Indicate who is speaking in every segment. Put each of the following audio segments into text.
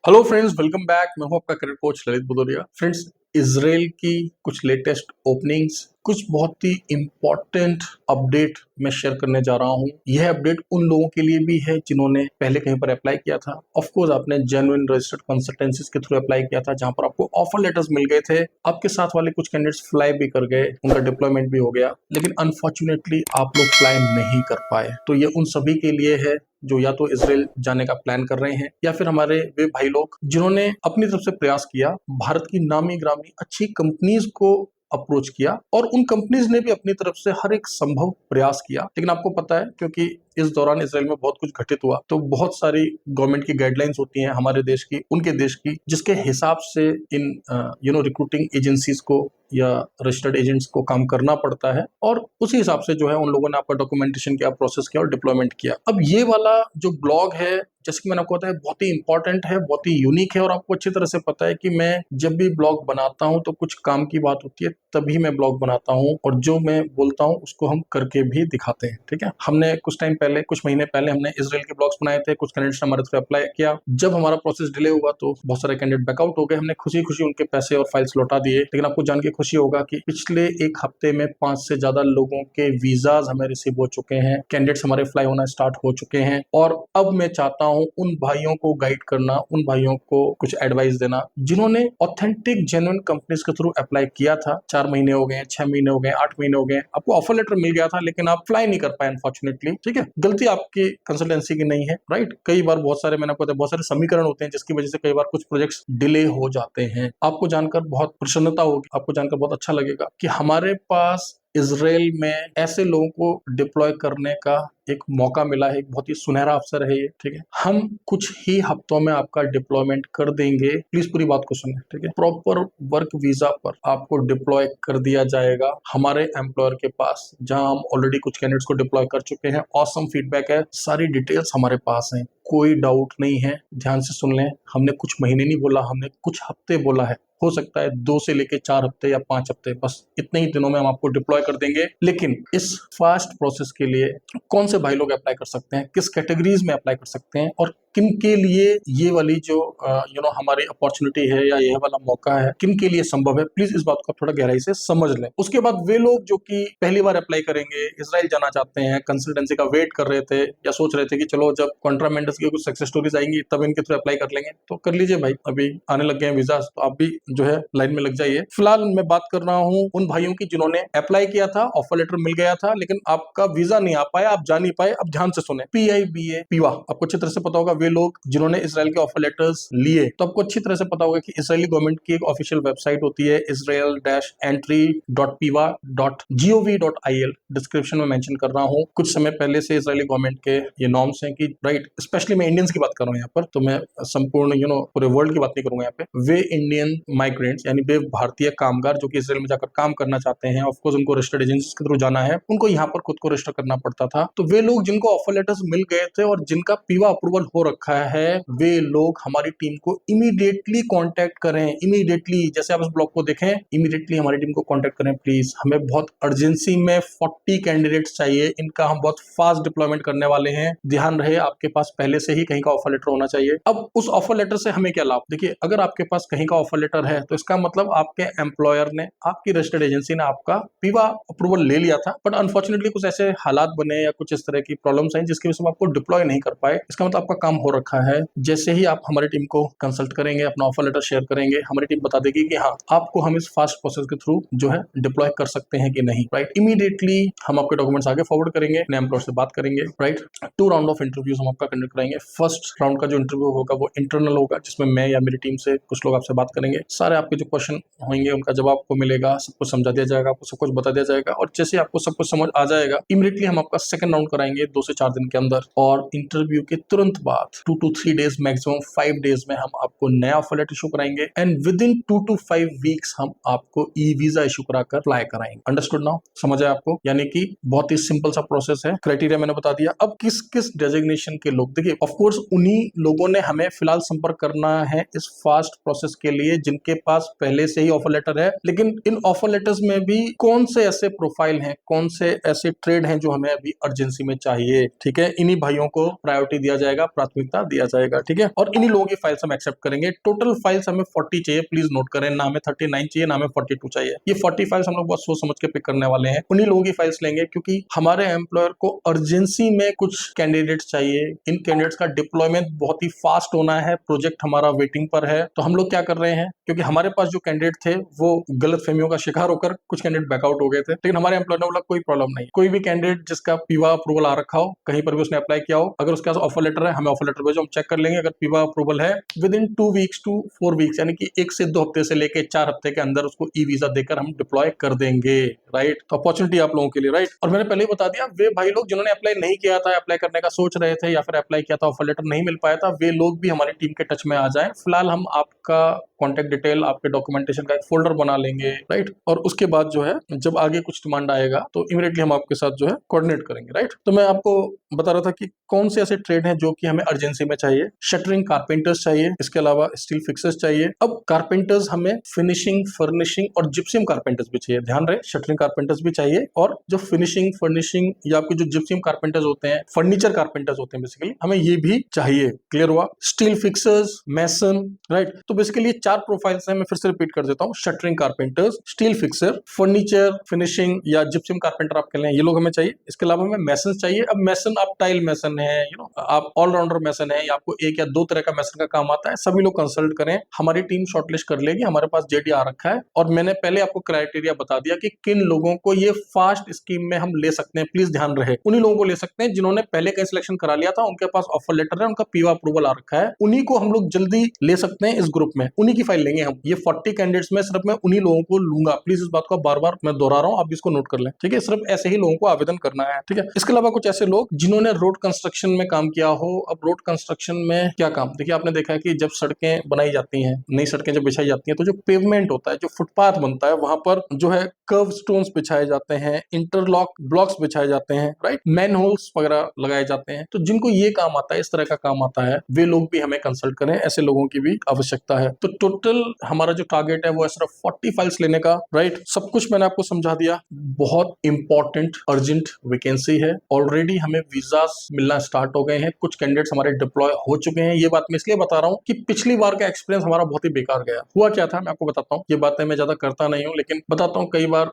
Speaker 1: Hello friends, welcome back. मैं हूं आपका career coach Lalit Bhadauria. Friends, Israel की कुछ लेटेस्ट ओपनिंग्स, कुछ बहुत ही इंपॉर्टेंट अपडेट मैं शेयर करने जा रहा हूं। यह अपडेट उन लोगों के लिए भी है जिन्होंने पहले कहीं पर अप्लाई किया था। ऑफ कोर्स आपने जेन्युइन रजिस्टर्ड कंसल्टेंसीज के थ्रू अप्लाई किया था, जहां पर आपको ऑफर लेटर्स मिल गए थे। आपके साथ वाले कुछ कैंडिडेट्स फ्लाई भी कर गए, उनका डिप्लॉयमेंट भी हो गया, लेकिन अनफॉर्चुनेटली आप लोग फ्लाई नहीं कर पाए। तो ये उन सभी के लिए है जो या तो इजराइल जाने का प्लान कर रहे हैं, या फिर हमारे वे भाई लोग जिन्होंने अपनी तरफ से प्रयास किया, भारत की नामी ग्रामी अच्छी कंपनीज को अप्रोच किया, और उन कंपनीज ने भी अपनी तरफ से हर एक संभव प्रयास किया। लेकिन आपको पता है, क्योंकि इस दौरान इसराइल में बहुत कुछ घटित हुआ, तो बहुत सारी गवर्नमेंट की गाइडलाइंस होती हैं हमारे देश की, उनके देश की, जिसके हिसाब से इन रिक्रूटिंग एजेंसीज को या रजिस्टर्ड एजेंट्स को काम करना पड़ता है, और उसी हिसाब से जो है उन लोगों ने आपका डॉक्यूमेंटेशन किया, प्रोसेस किया और डिप्लॉयमेंट किया। अब ये वाला जो ब्लॉग है, जैसे कि मैंने आपको बताया, बहुत ही इंपॉर्टेंट है, बहुत ही यूनिक है, और आपको अच्छी तरह से पता है कि मैं जब भी ब्लॉग बनाता हूं तो कुछ काम की बात होती है, तभी मैं ब्लॉग बनाता हूं, और जो मैं बोलता हूं उसको हम करके भी दिखाते हैं। ठीक है, हमने कुछ टाइम पहले, कुछ महीने पहले हमने इजराइल के ब्लॉग्स बनाए थे, कुछ कैंडिडेट्स ने हमारे थ्रू अप्लाई किया। जब हमारा प्रोसेस डिले हुआ तो बहुत सारे कैंडिडेट बैकआउट हो गए। हमने खुशी खुशी उनके पैसे और फाइल्स लौटा दिए। लेकिन आपको जान के खुशी होगा कि पिछले एक हफ्ते में 5 से ज्यादा लोगों के वीजाज हमें रिसीव हो चुके हैं, कैंडिडेट्स हमारे फ्लाई होना स्टार्ट हो चुके हैं। और अब मैं चाहता हूं उन भाइयों को गाइड करना, उन भाइयों को कुछ एडवाइस देना जिन्होंने ऑथेंटिक जेन्युइन कंपनीज के थ्रू अप्लाई किया था। 4 महीने हो गए, 6 महीने हो गए, 8 महीने हो गए, आपको ऑफर लेटर मिल गया था, लेकिन आप फ्लाई नहीं कर पाए अनफॉर्चुनेटली। ठीक है, गलती आपकी कंसल्टेंसी की नहीं है, राइट। कई बार बहुत सारे, मैंने आपको बताया, बहुत सारे समीकरण होते हैं जिसकी वजह से कई बार कुछ प्रोजेक्ट्स डिले हो जाते हैं। आपको जानकर बहुत प्रसन्नता होगी, आपको जानकर बहुत अच्छा लगेगा कि हमारे पास इजराइल में ऐसे लोगों को डिप्लॉय करने का एक मौका मिला है। एक बहुत ही सुनहरा अवसर है ये। ठीक है, हम कुछ ही हफ्तों में आपका डिप्लॉयमेंट कर देंगे। प्लीज पूरी बात को सुनिए। ठीक है, प्रॉपर वर्क वीजा पर आपको डिप्लॉय कर दिया जाएगा हमारे एम्प्लॉयर के पास, जहां हम ऑलरेडी कुछ कैंडिडेट्स को डिप्लॉय कर चुके हैं। ऑसम फीडबैक है, सारी डिटेल्स हमारे पास हैं, कोई डाउट नहीं है। ध्यान से सुन लें, हमने कुछ महीने नहीं बोला, हमने कुछ हफ्ते बोला है। हो सकता है 2 से लेके 4 हफ्ते या 5 हफ्ते, बस इतने ही दिनों में हम आपको डिप्लॉय कर देंगे। लेकिन इस फास्ट प्रोसेस के लिए कौन से भाई लोग अप्लाई कर सकते हैं, किस कैटेगरीज में अप्लाई कर सकते हैं, और किन के लिए ये वाली जो हमारी अपॉर्चुनिटी है या ये वाला मौका है, किन के लिए संभव है, प्लीज इस बात को थोड़ा गहराई से समझ लें। उसके बाद वे लोग जो कि पहली बार अप्लाई करेंगे, इजराइल जाना चाहते हैं, कंसल्टेंसी का वेट कर रहे थे, या सोच रहे थे कि चलो जब कॉन्ट्रामेंटर्स की कुछ सक्सेस स्टोरीज आएंगी तब इनके थ्रू अप्लाई कर लेंगे, तो कर लीजिए भाई। अभी आने लग गए हैं वीजा, तो आप भी जो है लाइन में लग जाइए। फिलहाल मैं बात कर रहा हूँ उन भाइयों की जिन्होंने अप्लाई किया था, ऑफर लेटर मिल गया था, लेकिन आपका वीजा नहीं आ पाया, आप जा नहीं पाए। अब ध्यान से सुने, PIBA पीवा, आपको अच्छी तरह से पता होगा। वे लोग जिन्होंने इसराइल के ऑफर लेटर्स लिए, तो आपको अच्छी तरह से पता होगा कि इसराइली गवर्नमेंट की एक ऑफिशियल वेबसाइट होती है, israel-entry.piva.gov.il। डिस्क्रिप्शन में मेंशन कर रहा हूँ। कुछ समय पहले से इसराइली गवर्नमेंट के ये नॉर्म्स हैं कि राइट, स्पेशली मैं इंडियंस की बात कर रहा हूँ यहाँ पर, तो मैं संपूर्ण पूरे वर्ल्ड की बात नहीं करूंगा यहाँ पे। वे इंडियन माइग्रेंट्स, यानी वे भारतीय कामगार जो कि इसराइल में जाकर काम करना चाहते हैं, ऑफ कोर्स उनको रजिस्टर्ड एजेंसीज के थ्रू जाना है, उनको यहाँ पर खुद को रजिस्टर करना पड़ता था। तो वे लोग जिनको ऑफर लेटर्स मिल गए थे और जिनका पीवा अप्रूवल हो रखा है, वे लोग हमारी टीम को इमीडिएटली कांटेक्ट करें। इमीडिएटली, जैसे आप इस ब्लॉग को देखें, इमीडिएटली हमारी टीम को कांटेक्ट करें प्लीज। हमें बहुत अर्जेंसी में 40 कैंडिडेट्स चाहिए, इनका हम बहुत फास्ट डिप्लॉयमेंट करने वाले हैं। ध्यान रहे, आपके पास पहले से ही कहीं का ऑफर लेटर होना चाहिए। अब उस ऑफर लेटर से हमें क्या लाभ? देखिए, अगर आपके पास कहीं का ऑफर लेटर है तो इसका मतलब आपके एम्प्लॉयर ने, आपकी रजिस्टर्ड एजेंसी ने आपका पीवा अप्रूवल ले लिया था, बट अनफॉर्चुनेटली कुछ ऐसे हालात बने या कुछ इस तरह की प्रॉब्लम्स आई जिसकी वजह से आपको डिप्लॉय नहीं कर पाए। इसका मतलब आपका काम हो रखा है। जैसे ही आप हमारी टीम को कंसल्ट करेंगे, अपना ऑफर लेटर शेयर करेंगे, हमारी टीम बता देगी कि हाँ, आपको हम इस फास्ट प्रोसेस के थ्रू जो है डिप्लॉय कर सकते हैं कि नहीं, राइट। इमीडिएटली हम आपके डॉक्यूमेंट्स आगे फॉरवर्ड करेंगे, अपने एम्प्लॉयर से बात करेंगे, राइट। 2 राउंड ऑफ इंटरव्यूज हम आपका कंडक्ट कराएंगे। फर्स्ट राउंड का जो इंटरव्यू होगा वो इंटरनल होगा, जिसमें मैं या मेरी टीम से कुछ लोग आपसे बात करेंगे। सारे आपके जो क्वेश्चन होंगे उनका जवाब आपको मिलेगा, सब कुछ समझा दिया जाएगा, आपको सब कुछ बता दिया जाएगा, और जैसे आपको सब कुछ समझ आ जाएगा, इमीडिएटली हम आपका सेकंड राउंड कराएंगे 2 से 4 दिन के अंदर। और इंटरव्यू के तुरंत बाद 2 to 3 डेज, मैक्सिमम 5 डेज में हम आपको नया ऑफर लेटर इशू कराएंगे, and with in 2 to 5 weeks हम आपको ई वीजा इशू कराकर अप्लाई कराएंगे। Understood now? समझ आया आपको? यानी कि बहुत ही सिंपल सा प्रोसेस है। क्राइटेरिया मैंने बता दिया। अब किस किस डेजिग्नेशन के लोग, देखिए ऑफ कोर्स उन्हीं लोगों ने हमें फिलहाल संपर्क करना है इस फास्ट प्रोसेस के लिए जिन जिनके पास पहले से ही ऑफर लेटर है, लेकिन इन ऑफर लेटर्स में भी कौन से ऐसे प्रोफाइल हैं, कौन से ऐसे ट्रेड हैं जो हमें अभी अर्जेंसी में चाहिए, ठीक है, इन्हीं भाइयों को प्रायोरिटी दिया जाएगा, प्राथमिकता दिया जाएगा, ठीक है, और इन्हीं लोगों की फाइल्स हम एक्सेप्ट करेंगे। टोटल फाइल्स हमें 40 चाहिए, प्लीज नोट करें, ना हमें 39 चाहिए, ना हमें 42 चाहिए। ये 40 फाइल्स हम लोग बहुत सोच समझ के पिक करने वाले हैं, उन्हीं लोगों की फाइल्स लेंगे, क्योंकि हमारे एम्प्लॉयर को अर्जेंसी में कुछ कैंडिडेट्स चाहिए। इन कैंडिडेट्स का डिप्लॉयमेंट बहुत ही फास्ट होना है, प्रोजेक्ट हमारा वेटिंग पर है। तो हम लोग क्या कर रहे हैं, क्योंकि हमारे पास जो कैंडिडेट थे वो गलत फहमियों का शिकार होकर कुछ कैंडिडेट बैकआउट हो गए थे, लेकिन हमारे एम्प्लॉयर ने बोला कोई प्रॉब्लम नहीं, कोई भी कैंडिडेट जिसका पीवा अप्रूवल आ रखा हो, कहीं पर भी उसने अप्लाई किया हो, अगर उसके पास ऑफर लेटर है, हमें ऑफर लेटर भेजो, हम चेक कर लेंगे। अगर पीवा अप्रूवल है, within 2 weeks to 4 weeks, यानी कि 1 से 2 हफ्ते से लेके 4 हफ्ते के अंदर उसको ई वीजा देकर हम डिप्लॉय कर देंगे, राइट। तो अपॉर्चुनिटी आप लोगों के लिए, राइट। और मैंने पहले ही बता दिया, वे भाई लोग जिन्होंने अप्लाई नहीं किया था, अप्लाई करने का सोच रहे थे, या फिर अप्लाई किया था ऑफर लेटर नहीं मिल पाया था, वे लोग भी हमारी टीम के टच में आ जाएं। फिलहाल हम आपका कॉन्टेक्ट डिटेल, आपके डॉक्यूमेंटेशन का एक फोल्डर बना लेंगे, राइट। और उसके बाद जो है, जब आगे कुछ डिमांड आएगा तो इमीडिएटली हम आपके साथ जो है कोऑर्डिनेट करेंगे, राइट। तो मैं आपको बता रहा था कि कौन से ऐसे ट्रेड हैं जो कि हमें अर्जेंसी में चाहिए। शटरिंग कारपेंटर्स चाहिए, इसके अलावा स्टील फिक्सर्स चाहिए। अब कारपेंटर्स हमें फिनिशिंग, फर्निशिंग और जिप्सम कारपेंटर्स भी चाहिए, ध्यान रहे, शटरिंग कारपेंटर्स भी चाहिए, और जो फिनिशिंग, फर्निशिंग या आपके जो जिप्सम कारपेंटर्स होते हैं, फर्नीचर कारपेंटर्स होते हैं, बेसिकली हमें ये भी चाहिए। क्लियर हुआ? स्टील फिक्सर्स, मैसन, राइट। तो बेसिकली 4 प्रोफाइल्स हैं, मैं फिर से रिपीट कर देता हूं। Shuttering carpenters, steel fixer, furniture, finishing या जिप्सम कारपेंटर आप कह लें, ये लोग हमें चाहिए। इसके अलावा हमें मैसन चाहिए। अब मैसन, आप टाइल मैसन है, आप ऑलराउंडर मैसन है, या आपको 1 या 2 तरह का मैसन का काम आता है, सभी लोग कंसल्ट करें, हमारी टीम शॉर्टलिस्ट कर लेगी। हमारे पास जेडी आ रखा है, और मैंने पहले आपको क्राइटेरिया बता दिया कि किन लोगों को ये फास्ट स्कीम में हम ले सकते हैं। प्लीज ध्यान रहे, उन्हीं लोगों को ले सकते हैं जिन्होंने पहले कहीं सिलेक्शन करा लिया था, उनके पास ऑफर लेटर है, उनका पीवा अप्रूवल आ रखा है, उन्हीं को हम लोग जल्दी ले सकते हैं इस ग्रुप में, उन्हीं की फाइल लेंगे हम। ये 40 कैंडिडेट्स में सिर्फ मैं उन्हीं लोगों को लूंगा, प्लीज इस बात को बार बार मैं दोहरा रहा हूं, आप इसको नोट कर लें, ठीक है। सिर्फ ऐसे ही लोगों को आवेदन करना है, ठीक है। इसके अलावा कुछ ऐसे लोग जिन्होंने रोड कंस्ट्रक्शन में काम किया हो। अब रोड कंस्ट्रक्शन में क्या काम, देखिए आपने देखा है कि जब सड़कें बनाई जाती हैं, नई सड़कें जब बिछाई जाती हैं, तो जो पेवमेंट होता है, जो फुटपाथ बनता है, वहां पर जो है कर्व स्टोन्स बिछाए जाते हैं, इंटरलॉक ब्लॉक्स बिछाए जाते हैं, राइट, मैन होल्स वगैरह लगाए जाते हैं। तो जिनको ये काम आता है, इस तरह का काम आता है, वे लोग भी हमें कंसल्ट करें, ऐसे लोगों की भी आवश्यकता है। तो टोटल हमारा जो टारगेट है वो है सिर्फ 40 फाइल्स लेने का, राइट। सब कुछ मैंने आपको समझा दिया। बहुत इंपॉर्टेंट अर्जेंट वैकेंसी है, ऑलरेडी हमें वीजास मिलना स्टार्ट हो गए हैं, कुछ कैंडिडेट्स हमारे डिप्लॉय हो चुके हैं। ये बात मैं इसलिए बता रहा हूं कि पिछली बार का एक्सपीरियंस हमारा बहुत ही बेकार गया। हुआ क्या था, मैं आपको बताता हूँ। ये बातें मैं ज्यादा करता नहीं हूँ, लेकिन बताता हूँ। कई बार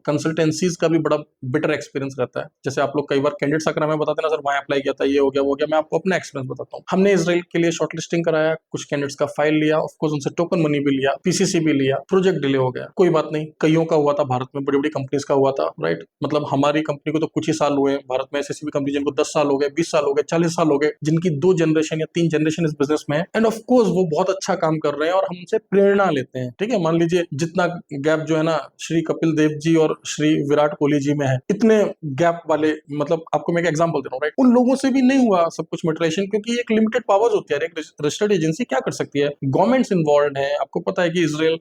Speaker 1: कंसल्टेंसीज का भी बड़ा बिटर एक्सपीरियंस रहता है। जैसे आप लोग कई बार कैंडिडेट्स आकर हमें बताते ना, सर वहां अप्लाई किया था, ये हो गया, वो हो गया। मैं आपको अपना एक्सपीरियंस बताता हूँ। हमने इजराइल के लिए शॉर्टलिस्टिंग कराया, कुछ कैंडिडेट्स का फाइल लिया, ऑफकोर्स उनसे टोकन मनी भी लिया, पीसीसी भी लिया, प्रोजेक्ट डिले हो गया, कोई बात नहीं। कईयों का हुआ था, भारत में बड़ी बड़ी कंपनीज का हुआ था, राइट। मतलब हमारी कंपनी को तो कुछ ही साल हुए, भारत में ऐसी भी कंपनी जिनको 10 साल हो गए, 20 साल हो गए, 40 साल हो गए, जिनकी 2 जनरेशन या 3 जनरेशन इस बिजनेस में है, एंड ऑफ कोर्स वो बहुत अच्छा काम कर रहे हैं और हम उनसे प्रेरणा लेते हैं, ठीक है। मान लीजिए जितना गैप जो है ना श्री कपिल देव जी और श्री विराट कोहली जी में है, इतने गैप वाले, मतलब आपको मैं एक एग्जांपल दे रहा हूँ, राइट। उन लोगों से भी नहीं हुआ सब कुछ मिटरेशन, क्योंकि एक लिमिटेड पावर्स होती है, एक रजिस्टर्ड एजेंसी क्या कर सकती है। गवर्नमेंट्स इन्वॉल्व है, आपको पता है कि इजराइल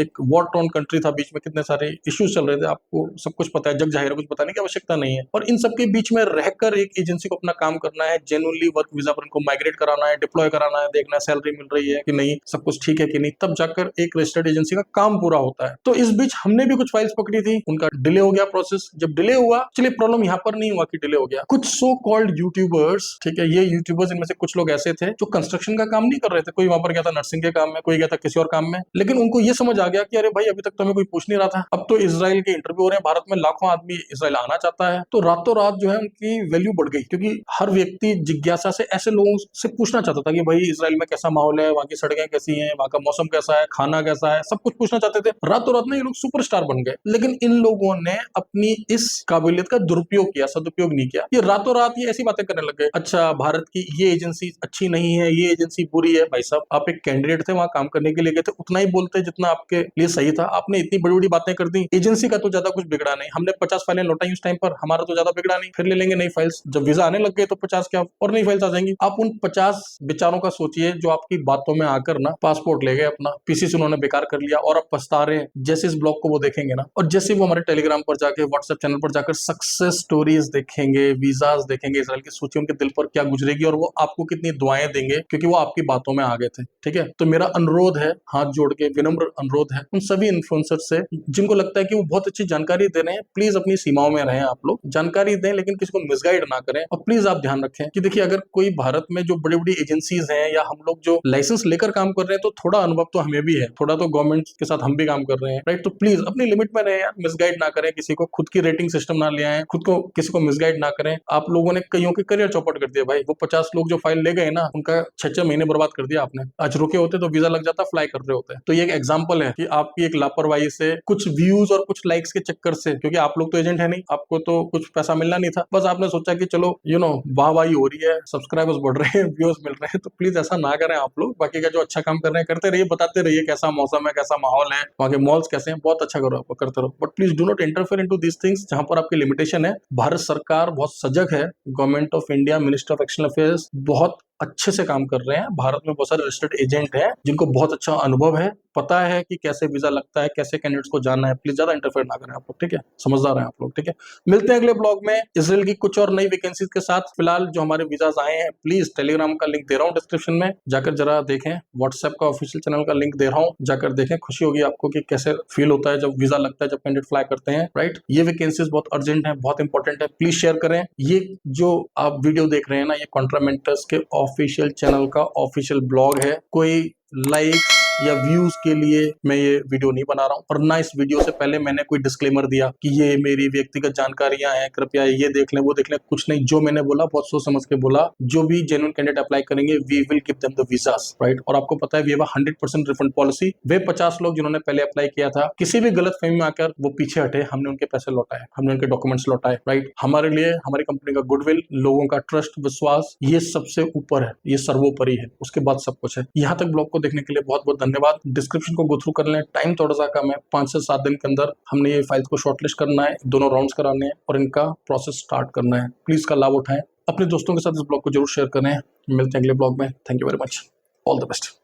Speaker 1: एक वॉर टॉर्न कंट्री था, बीच में कितने सारे इश्यूज चल रहे थे, आपको सब कुछ पता है, जग जाहिर है, कुछ बताने की आवश्यकता नहीं है। और इन सबके बीच में रहकर एक एजेंसी को अपना काम करना है, जेन्युइनली वर्क वीजा पर उनको माइग्रेट कराना है, डिप्लॉय कराना है, देखना है सैलरी मिल रही है कि नहीं, सब कुछ ठीक है कि नहीं, तब जाकर एक रजिस्टर्ड एजेंसी का काम पूरा होता है। तो इस बीच हमने भी कुछ फाइल्स पकड़ी थी, उनका डिले हो गया प्रोसेस। जब डिले हुआ, चलिए प्रॉब्लम यहाँ पर नहीं हुआ कि डिले हो गया, कुछ सो कॉल्ड यूट्यूबर्स, ठीक है, ये यूट्यूबर्स, इनमें से कुछ लोग ऐसे थे जो कंस्ट्रक्शन का काम नहीं कर रहे थे। कोई वहां पर गया था नर्सिंग के काम में, कोई गया था किसी और काम में, लेकिन उनको ये समझ आ गया कि अरे भाई अभी तक तो हमें कोई पूछ नहीं रहा था, अब तो इजराइल के इंटरव्यू हो रहे हैं, भारत में लाखों आदमी इजराइल आना चाहता है। तो रातों रात जो है उनकी वैल्यू बढ़ गई, क्योंकि हर व्यक्ति जिज्ञासा से ऐसे लोगों से पूछना चाहता था कि भाई इजराइल में कैसा माहौल है, वहां की सड़कें कैसी हैं, वहां का मौसम कैसा है, खाना कैसा है, सब कुछ पूछना चाहते थे। रातों रात में ये लोग सुपरस्टार बन गए, लेकिन इन लोगों ने अपनी इस काबिलियत का दुरुपयोग किया, सदुपयोग नहीं किया। ये रातों रात ये ऐसी बातें करने लग गए, अच्छा भारत की ये एजेंसी अच्छी नहीं है, ये एजेंसी बुरी है। भाई साहब, आप एक कैंडिडेट थे, वहां काम करने के लिए गए थे, उतना ही बोलते जितना आपके लिए सही था। आपने इतनी बड़ी बड़ी बातें कर दी, एजेंसी का तो ज्यादा कुछ बिगड़ा नहीं, हमने 50 फाइलें लौटाई उस टाइम पर, हमारा तो ज्यादा बिगड़ा नहीं, फिर ले लेंगे नई फाइल्स। जब वीजा आने लग गए तो 50 क्या और नई फाइल्स आ जाएंगी। आप उन 50 बेचारों का सोचिए जो आपकी बातों में आकर ना पासपोर्ट ले गए अपना, पीसीसी उन्होंने बेकार कर लिया और अब पछता रहे हैं। जैसे इस ब्लॉग को वो देखेंगे ना, और जैसे वो हमारे टेलीग्राम पर जाके, व्हाट्सएप चैनल पर जाकर सक्सेस स्टोरीज देखेंगे, वीजाज देखेंगे, इजराइल की सोचिए उनके दिल पर क्या गुजरेगी, और वो आपको कितनी दुआएं देंगे, क्योंकि वो आपकी बातों में आ गए थे, ठीक है। तो मेरा अनुरोध है, हाथ जोड़ के विनम्र अनुरोध है उन सभी इन्फ्लुएंसर से जिनको लगता है कि वो बहुत अच्छी जानकारी दे रहे हैं, प्लीज अपनी सीमाओं में रहें। आप लोग जानकारी दें लेकिन किसी को मिसगाइड ना करें। और प्लीज आप ध्यान रखें कि देखिए, अगर कोई भारत में जो बड़ी बड़ी एजेंसीज हैं या हम लोग जो लाइसेंस लेकर काम कर रहे हैं, तो थोड़ा अनुभव तो हमें भी है, थोड़ा तो गवर्नमेंट के साथ हम भी काम कर रहे हैं, राइट। तो प्लीज अपनी लिमिट में रहें यार, मिसगाइड ना करें किसी को, खुद की रेटिंग सिस्टम ना ले आए, खुद को किसी को मिसगाइड ना करें। आप लोगों ने कईयों के करियर चौपट कर दिया भाई। वो 50 लोग जो फाइल ले गए ना, उनका 6 महीने बर्बाद कर दिया आपने। आज रुके होते तो वीजा लग जाता, फ्लाई कर रहे होते। तो ये एक एग्जांपल है कि आपकी एक लापरवाही से, कुछ व्यूज और कुछ लाइक्स के चक्कर से, क्योंकि आप लोग तो एजेंट है नहीं, आपको तो कुछ पैसा मिलना नहीं था, बस आपने सोचा कि चलो वाहवाही हो रही है, सब्सक्राइबर्स बढ़ रहे हैं, व्यूज मिल रहे हैं। तो प्लीज ऐसा ना करें आप लोग। बाकी का जो अच्छा काम कर रहे हैं करते रहिए, बताते रहिए कैसा मौसम है, कैसा माहौल है, वहाँ के मॉल्स कैसे हैं, बहुत अच्छा करो, आप करते रहो। But please do not interfere into these things जहां पर आपकी लिमिटेशन है। भारत सरकार बहुत सजग है, government of India, minister of external affairs बहुत अच्छे से काम कर रहे हैं। भारत में बहुत सारे रजिस्टर्ड एजेंट हैं जिनको बहुत अच्छा अनुभव है, पता है कि कैसे वीजा लगता है, कैसे कैंडिडेट्स को जानना है। प्लीज ज्यादा इंटरफेयर ना करें आप लोग, ठीक है। समझदार हैं आप लोग, ठीक है। मिलते हैं अगले ब्लॉग में इसराइल की कुछ और नई वैकेंसीज के साथ। फिलहाल जो हमारे वीजाज आए हैं, प्लीज टेलीग्राम का लिंक दे रहा हूँ डिस्क्रिप्शन में, जाकर जरा देखें। व्हाट्सएप का ऑफिशियल चैनल का लिंक दे रहा हूँ, जाकर देखें। खुशी होगी आपको कि कैसे फील होता है जब वीजा लगता है, जब कैंडिडेट फ्लाई करते हैं, राइट। ये वैकेंसीज बहुत अर्जेंट है, बहुत इंपॉर्टेंट है, प्लीज शेयर करें। ये जो आप वीडियो देख रहे हैं ना, ये कॉन्ट्रा मेंटर्स के ऑफिशियल चैनल का ऑफिशियल ब्लॉग है। कोई लाइक्स या व्यूज के लिए मैं ये वीडियो नहीं बना रहा हूं। और ना इस वीडियो से पहले मैंने कोई डिस्क्लेमर दिया कि ये मेरी व्यक्तिगत जानकारियां हैं, कृपया ये देख लें, वो देख लें, कुछ नहीं। जो मैंने बोला बहुत सोच समझ के बोला। जो भी जेन्युइन कैंडिडेट अप्लाई करेंगे, we will give them the visas, right. और आपको पता है वी हैव 100% रिफंड पॉलिसी। वे 50 लोग जिन्होंने पहले अप्लाई किया था, किसी भी गलत फहमी में आकर वो पीछे हटे, हमने उनके पैसे लौटाए, हमने उनके डॉक्यूमेंट्स लौटाए, राइट। हमारे लिए हमारी कंपनी का गुडविल, लोगों का ट्रस्ट, विश्वास, ये सबसे ऊपर है, ये सर्वोपरि है, उसके बाद सब कुछ है। यहाँ तक ब्लॉग को देखने के लिए बहुत बहुत धन्यवाद। डिस्क्रिप्शन को गो थ्रू कर लें, टाइम थोड़ा सा कम है, 5 से 7 दिन के अंदर हमने ये फाइल्स को शॉर्टलिस्ट करना है, दोनों राउंड्स कराने हैं और इनका प्रोसेस स्टार्ट करना है। प्लीज का लाभ उठाएं, अपने दोस्तों के साथ इस ब्लॉग को जरूर शेयर करें। मिलते हैं अगले ब्लॉग में। Thank you very much, all the best.